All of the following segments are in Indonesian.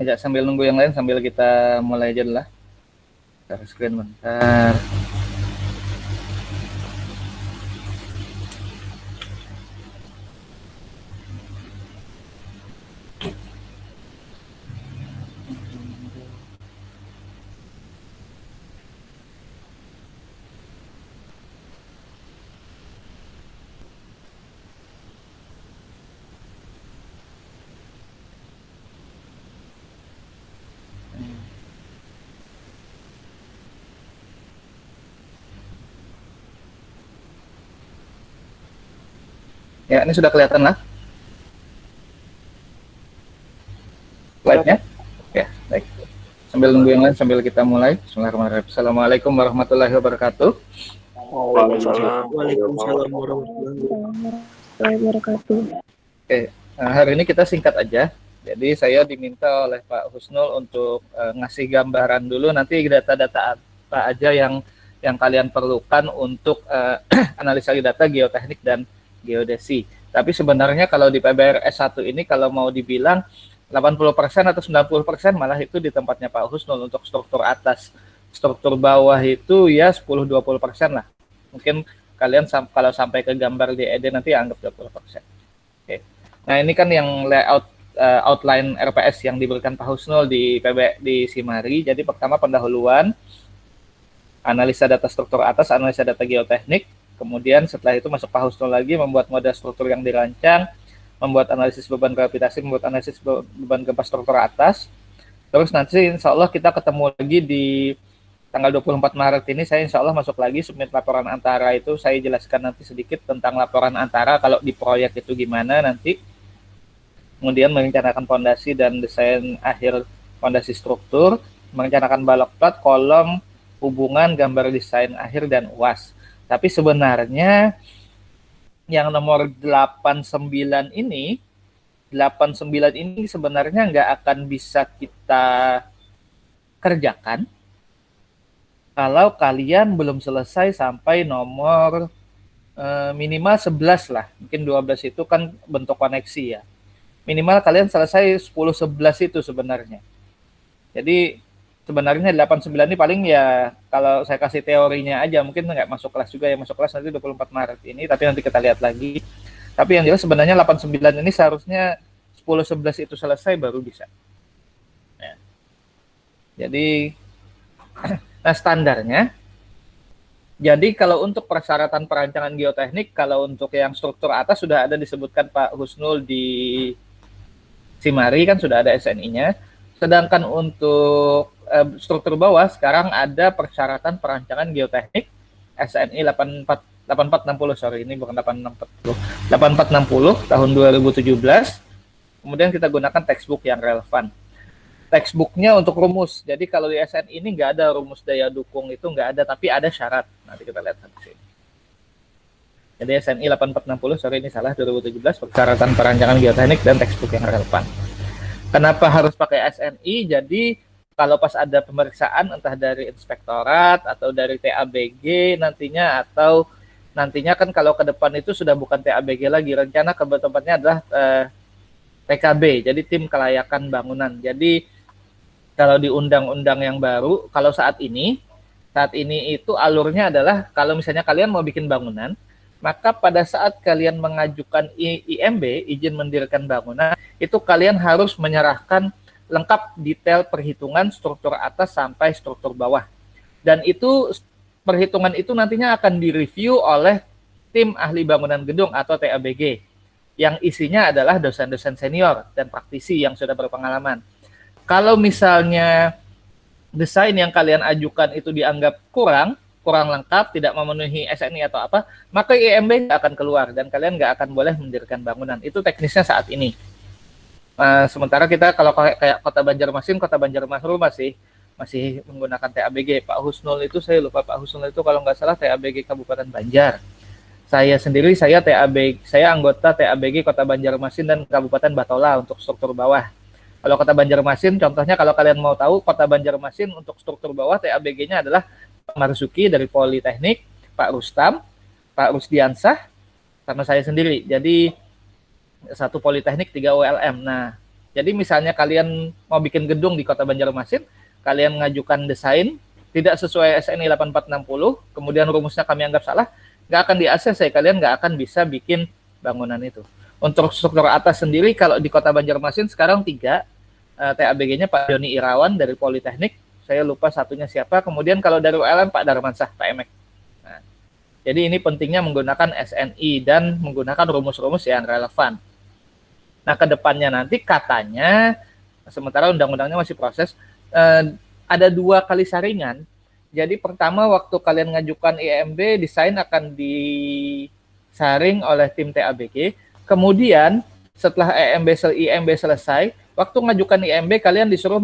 Ya, sambil nunggu yang lain, sambil kita mulai aja lah. Share screen bentar. Ya, ini sudah kelihatan lah slide-nya. Ya, baik. Sambil nunggu yang lain, sambil kita mulai. Bismillahirrahmanirrahim. Assalamualaikum warahmatullahi wabarakatuh. Waalaikumsalam warahmatullahi wabarakatuh. Oke, hari ini kita singkat aja. Jadi saya diminta oleh Pak Husnul untuk ngasih gambaran dulu nanti data-data apa aja yang kalian perlukan untuk analisa data geoteknik dan geodesi. Tapi sebenarnya kalau di PBR S1 ini kalau mau dibilang 80% atau 90% malah itu di tempatnya Pak Husnul untuk struktur atas. Struktur bawah itu ya 10-20% lah. Mungkin kalian kalau sampai ke gambar di ED nanti anggap 20%. Oke. Nah, ini kan yang layout outline RPS yang diberikan Pak Husnul di Simari. Jadi pertama pendahuluan, analisa data struktur atas, analisa data geoteknik. Kemudian setelah itu masuk Pak Husnul lagi membuat model struktur yang dirancang, membuat analisis beban gravitasi, membuat analisis beban gempa struktur atas. Terus nanti insya Allah kita ketemu lagi di tanggal 24 Maret ini, saya insya Allah masuk lagi submit laporan antara itu. Saya jelaskan nanti sedikit tentang laporan antara kalau di proyek itu gimana nanti. Kemudian merencanakan fondasi dan desain akhir fondasi struktur, merencanakan balok plat, kolom, hubungan, gambar desain akhir, dan UAS. Tapi sebenarnya yang nomor 89 ini sebenarnya nggak akan bisa kita kerjakan kalau kalian belum selesai sampai nomor minimal 11 lah. Mungkin 12 itu kan bentuk koneksi ya. Minimal kalian selesai 10-11 itu sebenarnya. Jadi sebenarnya 89 ini paling ya kalau saya kasih teorinya aja, mungkin nggak masuk kelas juga ya, masuk kelas nanti 24 Maret ini, tapi nanti kita lihat lagi. Tapi yang jelas sebenarnya 89 ini seharusnya 10-11 itu selesai baru bisa. Ya. Jadi, nah standarnya, jadi kalau untuk persyaratan perancangan geoteknik, kalau untuk yang struktur atas sudah ada disebutkan Pak Husnul di Simari, kan sudah ada SNI-nya. Sedangkan untuk struktur bawah sekarang ada persyaratan perancangan geoteknik SNI 8460, sorry ini bukan 8460 tahun 2017. Kemudian kita gunakan textbook yang relevan. Textbooknya untuk rumus. Jadi kalau di SNI ini nggak ada rumus daya dukung, itu nggak ada, tapi ada syarat. Nanti kita lihat di sini. Jadi SNI 8460, sorry ini salah, 2017, persyaratan perancangan geoteknik dan textbook yang relevan. Kenapa harus pakai SNI? Jadi kalau pas ada pemeriksaan entah dari inspektorat atau dari TABG nantinya, atau nantinya kan kalau ke depan itu sudah bukan TABG lagi, rencana ke tempatnya adalah TKB, jadi tim kelayakan bangunan. Jadi kalau di undang-undang yang baru, kalau saat ini itu alurnya adalah kalau misalnya kalian mau bikin bangunan, maka pada saat kalian mengajukan IMB, izin mendirikan bangunan, itu kalian harus menyerahkan lengkap detail perhitungan struktur atas sampai struktur bawah. Dan itu perhitungan itu nantinya akan direview oleh tim ahli bangunan gedung atau TABG, yang isinya adalah dosen-dosen senior dan praktisi yang sudah berpengalaman. Kalau misalnya desain yang kalian ajukan itu dianggap kurang lengkap, tidak memenuhi SNI atau apa, maka IMB nggak akan keluar dan kalian nggak akan boleh mendirikan bangunan. Itu teknisnya saat ini. Sementara kita kalau kayak Kota Banjarmasin masih menggunakan TABG. Pak Husnul itu saya lupa, Pak Husnul itu kalau nggak salah TABG Kabupaten Banjar. Saya sendiri saya anggota TABG Kota Banjarmasin dan Kabupaten Batola untuk struktur bawah. Kalau Kota Banjarmasin, contohnya kalau kalian mau tahu, Kota Banjarmasin untuk struktur bawah TABG-nya adalah Pak Marzuki dari Politeknik, Pak Rustam, Pak Rusdiansah, sama saya sendiri. Jadi 1 Politeknik, 3 ULM. Nah, Jadi misalnya kalian mau bikin gedung di Kota Banjarmasin, kalian ngajukan desain, tidak sesuai SNI 8460, kemudian rumusnya kami anggap salah, nggak akan di-ACC, kalian nggak akan bisa bikin bangunan itu. Untuk struktur atas sendiri, kalau di Kota Banjarmasin sekarang 3, TABG-nya Pak Joni Irawan dari Politeknik, saya lupa satunya siapa, kemudian kalau dari ULM Pak Darmansah, Pak Emek. Nah, jadi ini pentingnya menggunakan SNI dan menggunakan rumus-rumus yang relevan. Nah, ke depannya nanti katanya, sementara undang-undangnya masih proses, ada 2 kali saringan. Jadi pertama waktu kalian ngajukan IMB, desain akan disaring oleh tim TABG. Kemudian setelah IMB selesai, waktu ngajukan IMB kalian disuruh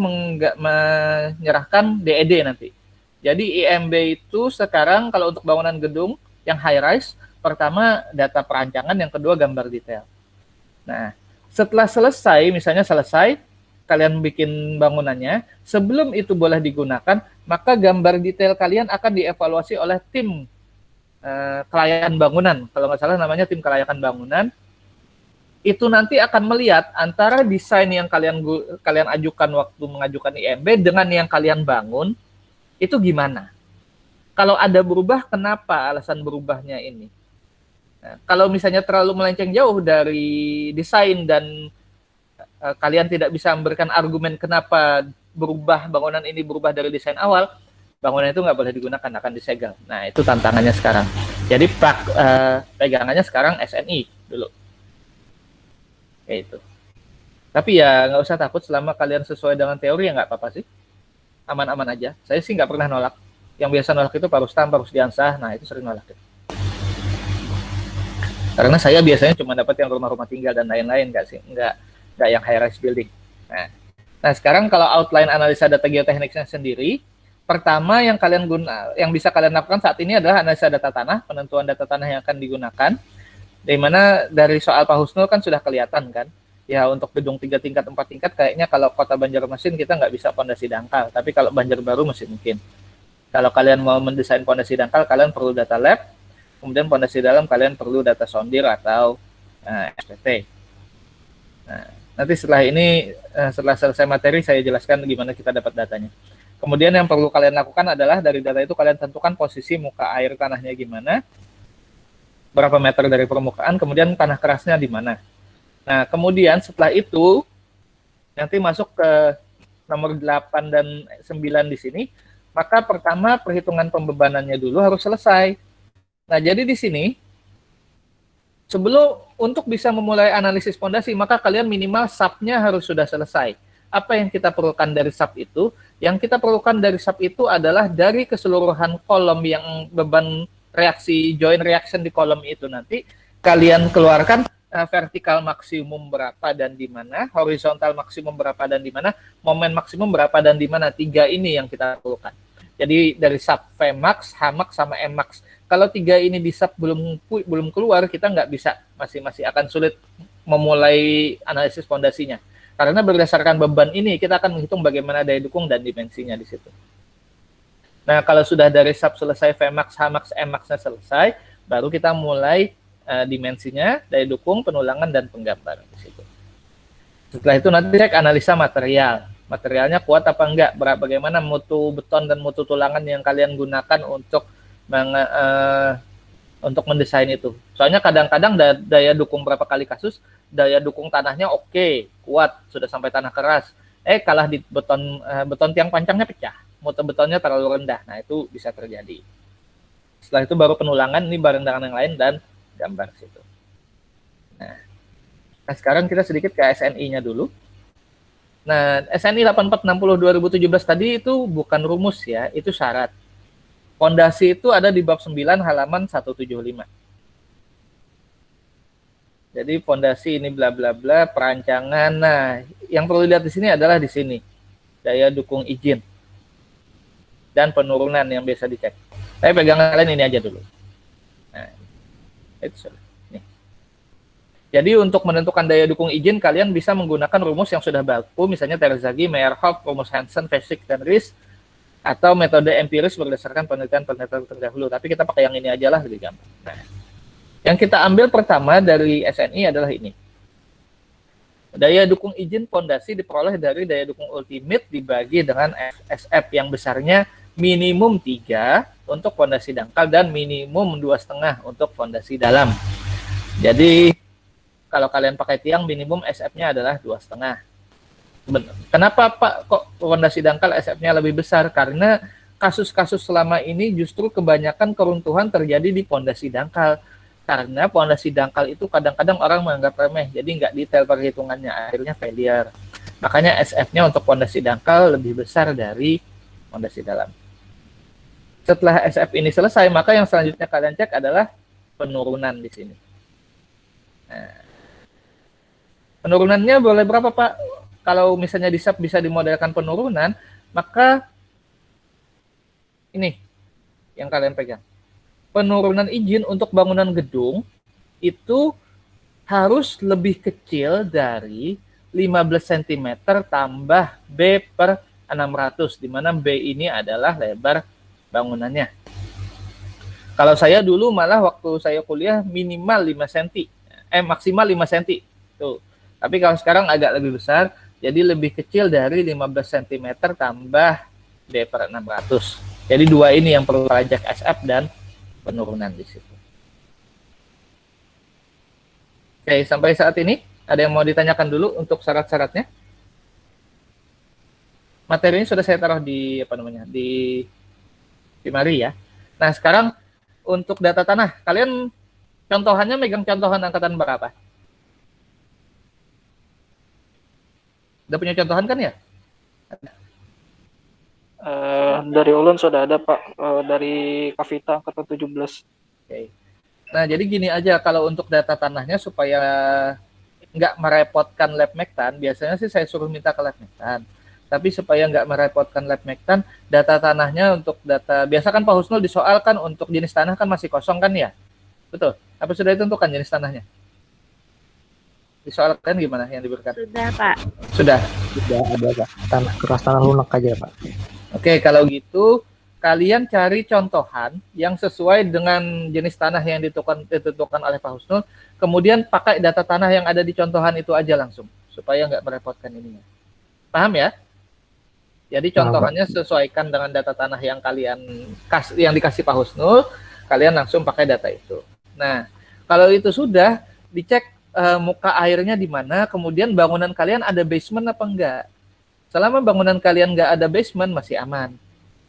menyerahkan DED nanti. Jadi IMB itu sekarang kalau untuk bangunan gedung yang high rise, pertama data perancangan, yang kedua gambar detail. Nah, setelah selesai, misalnya selesai, kalian bikin bangunannya, sebelum itu boleh digunakan, maka gambar detail kalian akan dievaluasi oleh tim kelayakan bangunan. Kalau nggak salah namanya tim kelayakan bangunan. Itu nanti akan melihat antara desain yang kalian ajukan waktu mengajukan IMB dengan yang kalian bangun, itu gimana. Kalau ada berubah, kenapa alasan berubahnya ini? Nah, kalau misalnya terlalu melenceng jauh dari desain dan kalian tidak bisa memberikan argumen kenapa bangunan ini berubah dari desain awal, bangunan itu nggak boleh digunakan, akan disegel. Nah, itu tantangannya sekarang. Jadi pegangannya sekarang SNI dulu. Kayak itu. Tapi ya nggak usah takut, selama kalian sesuai dengan teori ya nggak apa-apa sih. Aman-aman aja. Saya sih nggak pernah nolak. Yang biasa nolak itu Pak Rustam, Pak Rusdiansah. Nah, itu sering nolak. Karena saya biasanya cuma dapat yang rumah-rumah tinggal dan lain-lain, nggak yang high rise building. Nah, sekarang kalau outline analisa data geotekniknya sendiri, pertama yang bisa kalian lakukan saat ini adalah analisa data tanah, penentuan data tanah yang akan digunakan. Di mana dari soal Pak Husnul kan sudah kelihatan kan, ya untuk gedung 3 tingkat, 4 tingkat kayaknya kalau Kota Banjarmasin kita nggak bisa pondasi dangkal, tapi kalau Banjarbaru masih mungkin. Kalau kalian mau mendesain pondasi dangkal, kalian perlu data lab. Kemudian pondasi dalam kalian perlu data sondir atau SPT. Nah, nanti setelah ini, setelah selesai materi, saya jelaskan gimana kita dapat datanya. Kemudian yang perlu kalian lakukan adalah dari data itu kalian tentukan posisi muka air tanahnya gimana, berapa meter dari permukaan, kemudian tanah kerasnya di mana. Nah, kemudian setelah itu, nanti masuk ke nomor 8 dan 9 di sini, maka pertama perhitungan pembebanannya dulu harus selesai. Nah, jadi di sini, sebelum untuk bisa memulai analisis pondasi, maka kalian minimal SAP-nya harus sudah selesai. Apa yang kita perlukan dari SAP itu? Yang kita perlukan dari SAP itu adalah dari keseluruhan kolom yang beban reaksi, join reaction di kolom itu nanti, kalian keluarkan vertikal maksimum berapa dan di mana, horizontal maksimum berapa dan di mana, momen maksimum berapa dan di mana. 3 ini yang kita perlukan. Jadi dari SAP Vmax, Hmax, sama Mmax. Kalau 3 ini di SAP belum keluar, kita nggak bisa, masih akan sulit memulai analisis pondasinya. Karena berdasarkan beban ini, kita akan menghitung bagaimana daya dukung dan dimensinya di situ. Nah, kalau sudah dari SAP selesai, Vmax, Hmax, Mmax-nya selesai, baru kita mulai dimensinya, daya dukung, penulangan, dan penggambaran di situ. Setelah itu nanti cek analisa material. Materialnya kuat apa enggak, bagaimana mutu beton dan mutu tulangan yang kalian gunakan untuk mendesain itu. Soalnya kadang-kadang daya dukung berapa kali kasus, daya dukung tanahnya oke, kuat, sudah sampai tanah keras. Kalah di beton tiang pancangnya pecah, mutu betonnya terlalu rendah. Nah, itu bisa terjadi. Setelah itu baru penulangan, ini barengan yang lain, dan gambar situ. Nah, sekarang kita sedikit ke SNI-nya dulu. Nah, SNI 8460/2017 tadi itu bukan rumus ya, itu syarat. Pondasi itu ada di bab 9 halaman 175. Jadi pondasi ini bla bla bla, perancangan. Nah, yang perlu dilihat di sini adalah di sini. Daya dukung izin dan penurunan yang biasa dicek. Saya pegangan kalian ini aja dulu. Nah, itu nih. Jadi untuk menentukan daya dukung izin, kalian bisa menggunakan rumus yang sudah baku, misalnya Terzaghi, Meyerhoff, rumus Hansen, Feshik, dan Ries, atau metode empiris berdasarkan penelitian terdahulu. Tapi kita pakai yang ini aja lah, lebih gampang. Nah, yang kita ambil pertama dari SNI adalah ini. Daya dukung izin pondasi diperoleh dari daya dukung ultimate dibagi dengan SF yang besarnya minimum 3 untuk pondasi dangkal dan minimum 2,5 untuk pondasi dalam. Jadi kalau kalian pakai tiang minimum SF-nya adalah 2,5. Kenapa Pak kok pondasi dangkal SF-nya lebih besar? Karena kasus-kasus selama ini justru kebanyakan keruntuhan terjadi di pondasi dangkal. Karena pondasi dangkal itu kadang-kadang orang menganggap remeh, jadi nggak detail perhitungannya, akhirnya failure. Makanya SF-nya untuk pondasi dangkal lebih besar dari pondasi dalam. Setelah SF ini selesai, maka yang selanjutnya kalian cek adalah penurunan di sini. Nah, penurunannya boleh berapa Pak? Kalau misalnya di SAP bisa dimodelkan penurunan, maka ini yang kalian pegang. Penurunan izin untuk bangunan gedung itu harus lebih kecil dari 15 cm tambah B per 600, di mana B ini adalah lebar bangunannya. Kalau saya dulu malah waktu saya kuliah minimal 5 cm, maksimal 5 cm. Tuh. Tapi kalau sekarang agak lebih besar, jadi lebih kecil dari 15 cm tambah D per 600. Jadi dua ini yang perlu pajak SF dan penurunan di situ. Oke, sampai saat ini ada yang mau ditanyakan dulu untuk syarat-syaratnya? Materi ini sudah saya taruh di di mari ya. Nah, sekarang untuk data tanah, kalian contohannya megang contohan angkatan berapa? Udah punya contohan kan ya? Dari Ulun sudah ada Pak, dari Kavita angkatan 17. Oke. Nah, jadi gini aja, kalau untuk data tanahnya supaya nggak merepotkan lab mektan, biasanya sih saya suruh minta ke lab mektan. Tapi supaya nggak merepotkan lab mektan, data tanahnya untuk data, biasa kan Pak Husnul disoalkan untuk jenis tanah kan masih kosong kan ya? Betul? Apa sudah ditentukan jenis tanahnya? Disoalkan gimana yang diberikan? Sudah, Pak. Sudah? Sudah ada Pak. Tanah keras, tanah lunak aja Pak. Oke, kalau gitu kalian cari contohan yang sesuai dengan jenis tanah yang ditentukan oleh Pak Husnul, kemudian pakai data tanah yang ada di contohan itu aja langsung, supaya nggak merepotkan ininya. Paham ya? Jadi contohannya sesuaikan dengan data tanah yang yang dikasih Pak Husnul, kalian langsung pakai data itu. Nah, kalau itu sudah dicek muka airnya di mana, kemudian bangunan kalian ada basement apa enggak. Selama bangunan kalian nggak ada basement masih aman.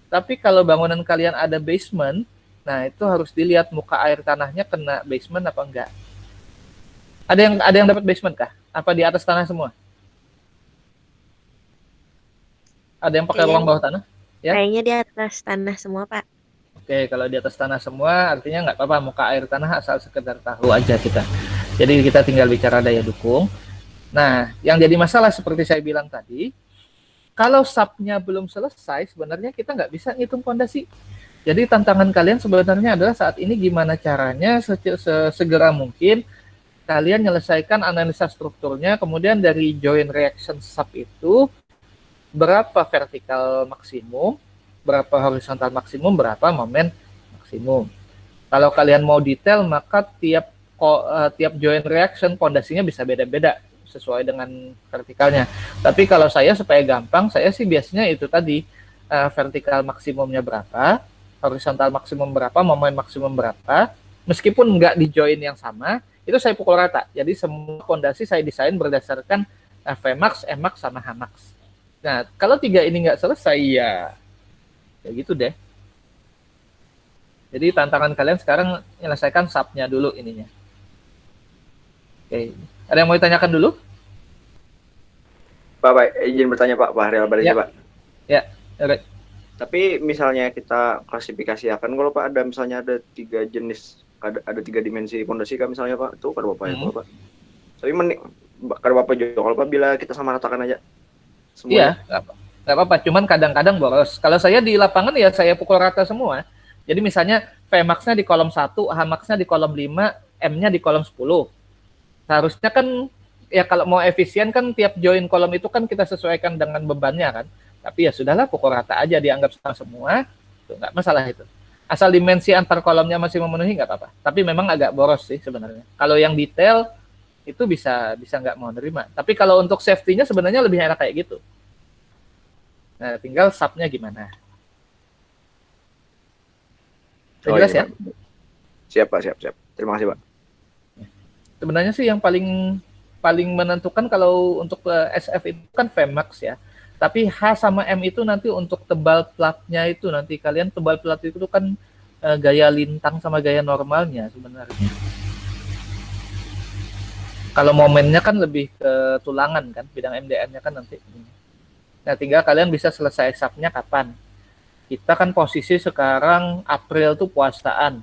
Tapi kalau bangunan kalian ada basement, nah itu harus dilihat muka air tanahnya kena basement apa enggak. Ada yang dapat basement kah? Apa di atas tanah semua? Ada yang pakai ruang bawah tanah? Ya? Kayaknya di atas tanah semua, Pak. Oke, kalau di atas tanah semua artinya nggak apa-apa, muka air tanah asal sekedar tahu aja kita. Jadi kita tinggal bicara daya dukung. Nah, yang jadi masalah seperti saya bilang tadi, kalau SAP-nya belum selesai, sebenarnya kita nggak bisa ngitung fondasi. Jadi tantangan kalian sebenarnya adalah saat ini gimana caranya segera mungkin kalian menyelesaikan analisa strukturnya, kemudian dari joint reaction SAP itu berapa vertikal maksimum, berapa horizontal maksimum, berapa momen maksimum. Kalau kalian mau detail, maka tiap joint reaction fondasinya bisa beda-beda sesuai dengan vertikalnya. Tapi kalau saya supaya gampang, saya sih biasanya itu tadi vertikal maksimumnya berapa, horizontal maksimum berapa, momen maksimum berapa. Meskipun nggak di join yang sama, itu saya pukul rata. Jadi semua fondasi saya desain berdasarkan Vmax, Emax, sama Hmax. Nah, kalau tiga ini nggak selesai, ya gitu deh. Jadi tantangan kalian sekarang menyelesaikan SAP-nya dulu ininya. Oke. Ada yang mau ditanyakan dulu? Pak, izin bertanya Pak Haryal Barisya, Pak. Ya, oke. Tapi misalnya kita klasifikasi akan kalau Pak ada misalnya ada 3 jenis, ada 3 dimensi pondasi kan misalnya Pak, itu kan Bapak ya Pak. Tapi kalau Bapak juga kalau Pak bila kita sama ratakan aja. Semuanya. Iya, nggak apa-apa. Cuman kadang-kadang boros. Kalau saya di lapangan ya saya pukul rata semua. Jadi misalnya Vmax-nya di kolom 1, Hmax-nya di kolom 5, M-nya di kolom 10. Seharusnya kan ya kalau mau efisien kan tiap join kolom itu kan kita sesuaikan dengan bebannya kan. Tapi ya sudahlah pukul rata aja, dianggap sama semua. Itu nggak masalah itu. Asal dimensi antar kolomnya masih memenuhi nggak apa-apa. Tapi memang agak boros sih sebenarnya. Kalau yang detail itu bisa nggak mau nerima. Tapi kalau untuk safety-nya sebenarnya lebih enak kayak gitu. Nah, tinggal sub-nya gimana. Udah jelas ya? Pak. Siap Pak, siap. Terima kasih Pak. Sebenarnya sih yang paling menentukan kalau untuk SF itu kan Vmax ya. Tapi H sama M itu nanti untuk tebal platnya itu nanti kalian tebal plat itu kan gaya lintang sama gaya normalnya sebenarnya. Kalau momennya kan lebih ke tulangan kan, bidang MDN-nya kan nanti. Nah, tinggal kalian bisa selesai subnya kapan. Kita kan posisi sekarang April tuh puasaan.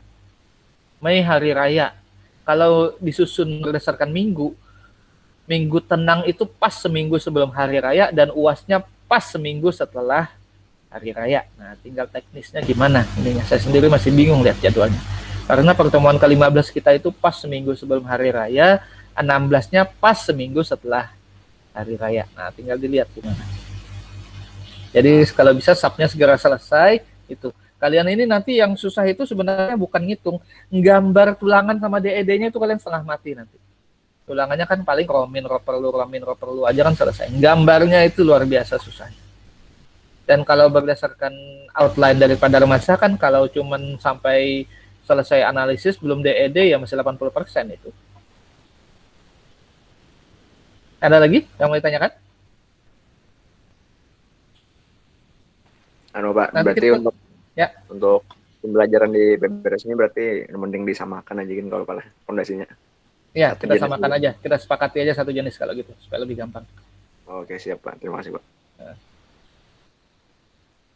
Mei hari raya. Kalau disusun berdasarkan minggu tenang itu pas seminggu sebelum hari raya dan UASnya pas seminggu setelah hari raya. Nah, tinggal teknisnya gimana ininya. Saya sendiri masih bingung lihat jadwalnya. Karena pertemuan ke-15 kita itu pas seminggu sebelum hari raya, 16-nya pas seminggu setelah hari raya. Nah, tinggal dilihat gimana. Jadi kalau bisa subnya segera selesai itu. Kalian ini nanti yang susah itu sebenarnya bukan ngitung, nggambar tulangan sama DED-nya itu kalian setengah mati nanti. Tulangannya kan paling romin ro perlu aja kan selesai. Gambarnya itu luar biasa susah. Dan kalau berdasarkan outline daripada remasa kan kalau cuman sampai selesai analisis belum DED ya masih 80% itu. Ada lagi yang mau ditanyakan? Pak, Nanti berarti kita- untuk pembelajaran di PBRS ini berarti mending disamakan aja kan kalau kalah fondasinya. Ya, Satu kita jenis samakan dulu. aja. Kita sepakati aja satu jenis kalau gitu supaya lebih gampang. Oke, siap Pak. Terima kasih Pak.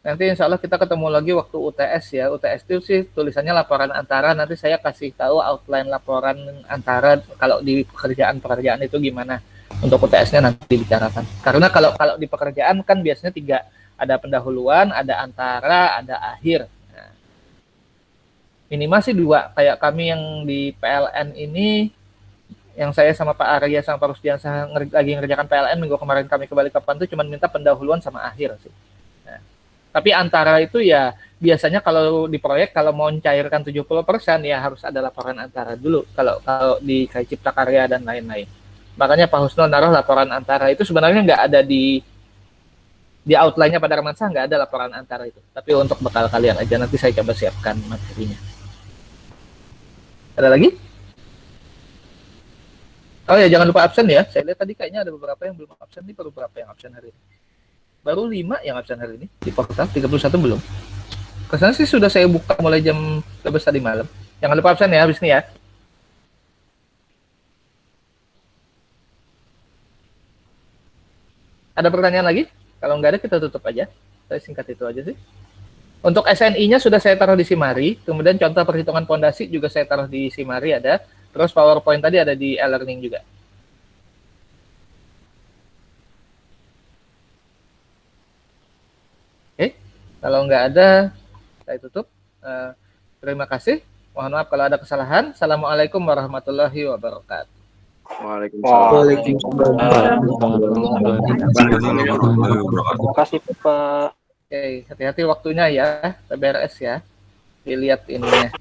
Nanti insya Allah kita ketemu lagi waktu UTS ya. UTS itu sih tulisannya laporan antara. Nanti saya kasih tahu outline laporan antara kalau di pekerjaan itu gimana. Untuk UTS-nya nanti dibicarakan. Karena kalau di pekerjaan kan biasanya 3. Ada pendahuluan, ada antara, ada akhir. Nah, minimal sih 2. Kayak kami yang di PLN ini, yang saya sama Pak Arya sama Pak Rusdian lagi ngerjakan PLN minggu kemarin kami ke Balikpapan itu cuma minta pendahuluan sama akhir sih. Nah, tapi antara itu ya biasanya kalau di proyek kalau mau mencairkan 70% ya harus ada laporan antara dulu kalau di kayak Cipta Karya dan lain-lain. Makanya Pak Husnul naruh laporan antara itu sebenarnya nggak ada di outline-nya pada Romansa nggak ada laporan antara itu. Tapi untuk bekal kalian aja nanti saya coba siapkan materinya. Ada lagi? Oh ya, jangan lupa absen ya. Saya lihat tadi kayaknya ada beberapa yang belum absen. Ini baru berapa yang absen hari ini? Baru 5 yang absen hari ini. Di portal 31 belum. Kesana sih sudah saya buka mulai jam 12 tadi malam. Jangan lupa absen ya habis ini ya. Ada pertanyaan lagi? Kalau nggak ada kita tutup aja. Saya singkat itu aja sih. Untuk SNI-nya sudah saya taruh di Simari. Kemudian contoh perhitungan pondasi juga saya taruh di Simari ada. Terus PowerPoint tadi ada di e-learning juga. Oke, kalau nggak ada, saya tutup. Terima kasih. Mohon maaf kalau ada kesalahan. Assalamualaikum warahmatullahi wabarakatuh. Waalaikumsalam. Terima kasih Pak. Oke, hati-hati waktunya ya, PBRS ya. Dilihat ininya.